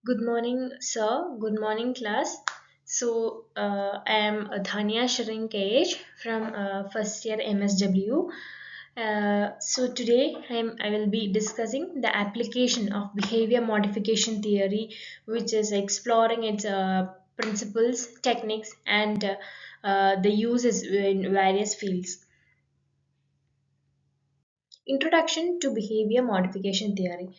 Good morning, sir. Good morning, class. I am Dhania Shrinkage from first year MSW. I will be discussing the application of behavior modification theory, which is exploring its principles, techniques, and the uses in various fields. Introduction to behavior modification theory.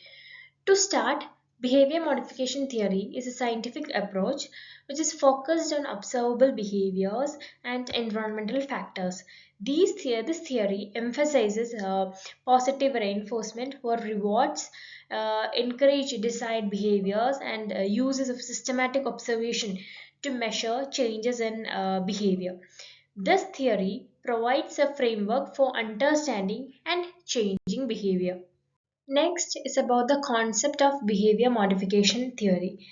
To start, behavior modification theory is a scientific approach which is focused on observable behaviors and environmental factors. This theory emphasizes positive reinforcement for rewards, encourage desired behaviors, and uses of systematic observation to measure changes in behavior. This theory provides a framework for understanding and changing behavior. Next is about the concept of behavior modification theory.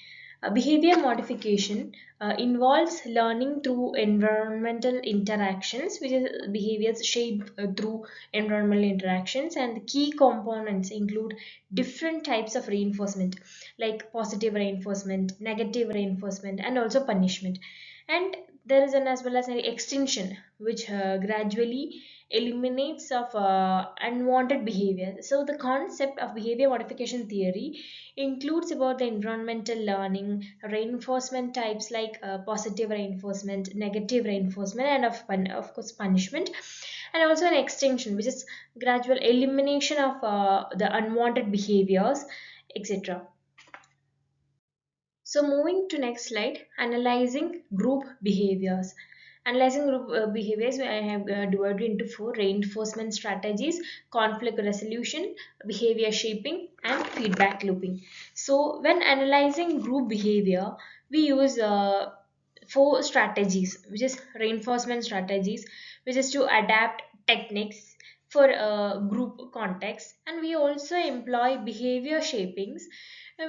Behavior modification involves learning through environmental interactions, which is behaviors shaped through environmental interactions, and the key components include different types of reinforcement, like positive reinforcement, negative reinforcement, and also punishment. And there is an as well as an extinction, which gradually eliminates of unwanted behavior. So the concept of behavior modification theory includes about the environmental learning, reinforcement types like positive reinforcement, negative reinforcement, and of course punishment, and also an extinction, which is gradual elimination of the unwanted behaviors, etc. So moving to next slide, analyzing group behaviors. Analyzing group behaviors, I have divided into four: reinforcement strategies, conflict resolution, behavior shaping, and feedback looping. So when analyzing group behavior, we use four strategies, which is reinforcement strategies, which is to adapt techniques for group context, and we also employ behavior shapings,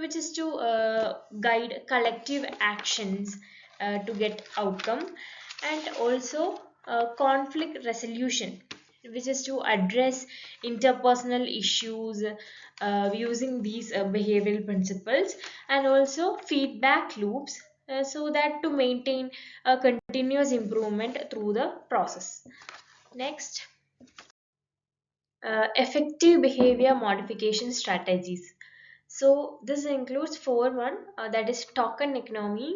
which is to guide collective actions to get outcome, and also conflict resolution, which is to address interpersonal issues using these behavioral principles, and also feedback loops, so that to maintain a continuous improvement through the process. Next, effective behavior modification strategies. So this includes four: one, that is token economy,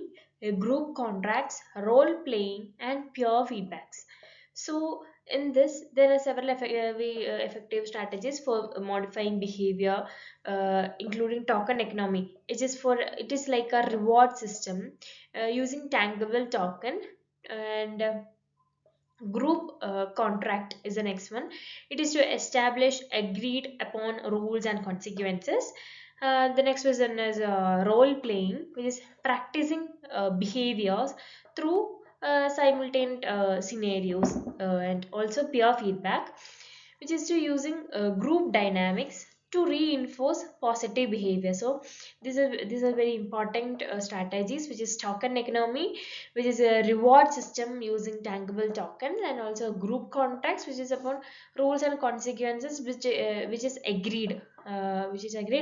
group contracts, role playing, and peer feedbacks. So in this, there are several effective strategies for modifying behavior, including token economy. It is like a reward system using tangible token, and group contract is the next one. It is to establish agreed upon rules and consequences. The next one is role playing, which is practicing behaviors through simultaneous scenarios, and also peer feedback, which is to using group dynamics to reinforce positive behavior. So these are very important strategies, which is token economy, which is a reward system using tangible tokens, and also group contracts, which is upon rules and consequences, which is agreed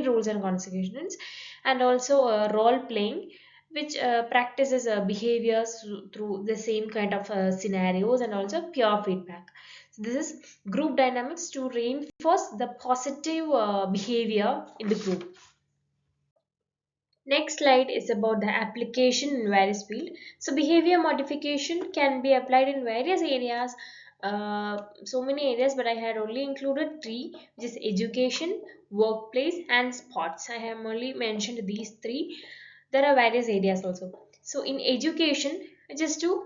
rules and consequences, and also role playing, which practices behaviors through the same kind of scenarios, and also peer feedback. So this is group dynamics to reinforce the positive behavior in the group. Next slide is about the application in various fields. So behavior modification can be applied in various areas, so many areas, but I had only included three, which is education, workplace, and sports. I have only mentioned these three. There are various areas also. So in education, just to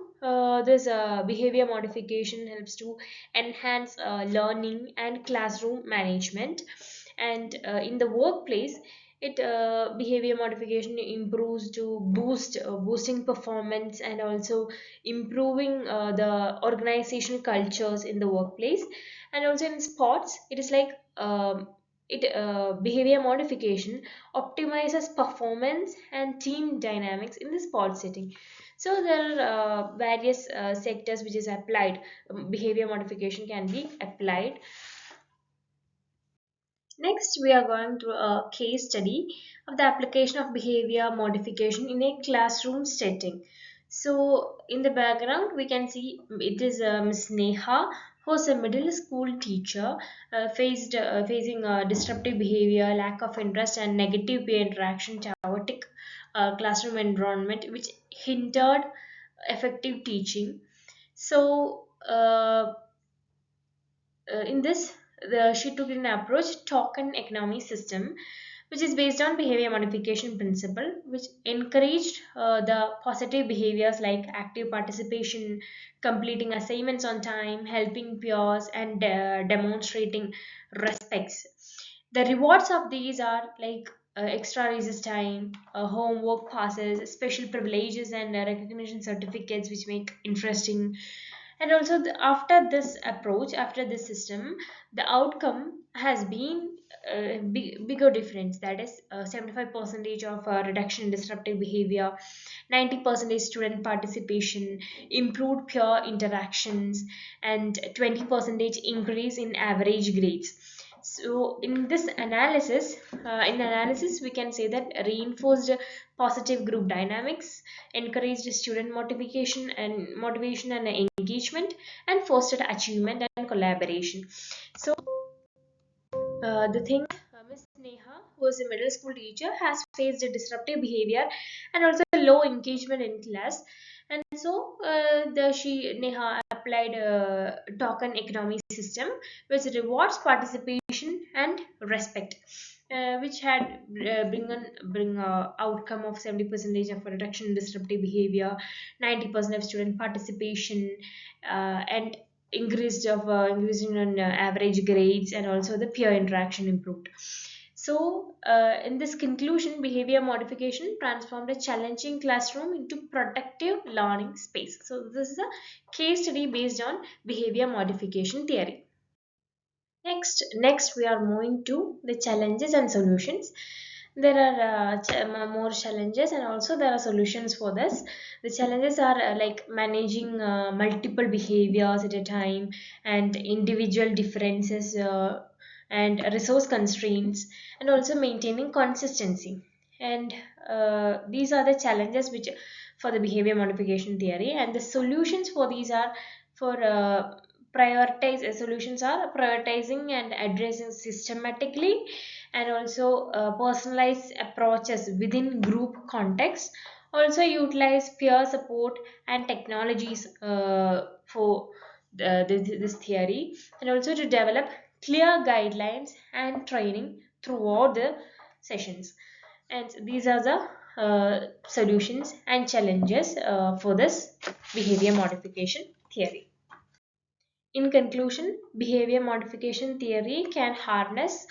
this behavior modification helps to enhance learning and classroom management, and in the workplace, it behavior modification improves to boosting performance, and also improving the organizational cultures in the workplace. And also in sports, it is like it behavior modification optimizes performance and team dynamics in the sports setting. So there are various sectors which is applied, behavior modification can be applied. Next, we are going to a case study of the application of behavior modification in a classroom setting. So, in the background, we can see it is Miss Neha, who is a middle school teacher, facing disruptive behavior, lack of interest, and negative peer interaction, chaotic classroom environment, which hindered effective teaching. So, in this, she took an approach token economy system, which is based on behavior modification principle, which encouraged the positive behaviors like active participation, completing assignments on time, helping peers, and demonstrating respects. The rewards of these are like extra recess time, homework passes, special privileges, and recognition certificates, which make interesting. And also after this approach, after this system, the outcome has been bigger difference, that is 75 percentage of reduction in disruptive behavior, 90 percentage student participation, improved peer interactions, and 20 percentage increase in average grades. So in analysis we can say that reinforced positive group dynamics, encouraged student motivation and engagement, and fostered achievement and collaboration. So the thing, Miss Neha, who is a middle school teacher, has faced a disruptive behavior and also low engagement in class. And so the she Neha applied a token economy system, which rewards participation and respect, which had bring a outcome of 70 percentage of reduction in disruptive behavior, 90% of student participation, and increasing on average grades, and also the peer interaction improved. So in this conclusion, behavior modification transformed a challenging classroom into productive learning space. So this is a case study based on behavior modification theory. Next we are moving to the challenges and solutions. There are more challenges, and also there are solutions for this. The challenges are like managing multiple behaviors at a time, and individual differences, and resource constraints, and also maintaining consistency. And these are the challenges which for the behavior modification theory, and the solutions for these are for prioritize solutions are prioritizing and addressing systematically, and also personalized approaches within group context, also utilize peer support and technologies for this theory, and also to develop clear guidelines and training throughout the sessions. And these are the solutions and challenges for this behavior modification theory. In conclusion, behavior modification theory can harness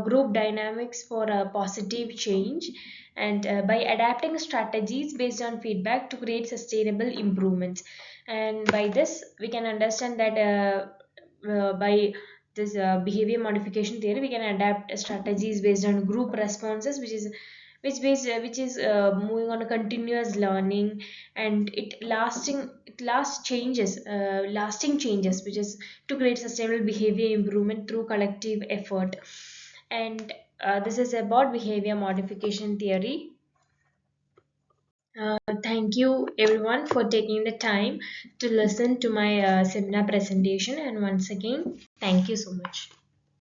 group dynamics for a positive change, and by adapting strategies based on feedback to create sustainable improvements. And by this, we can understand that by this behavior modification theory, we can adapt strategies based on group responses, which is moving on a continuous learning, and it lasting changes, which is to create sustainable behavior improvement through collective effort. And this is about behavior modification theory. Thank you everyone for taking the time to listen to my seminar presentation, and once again thank you so much.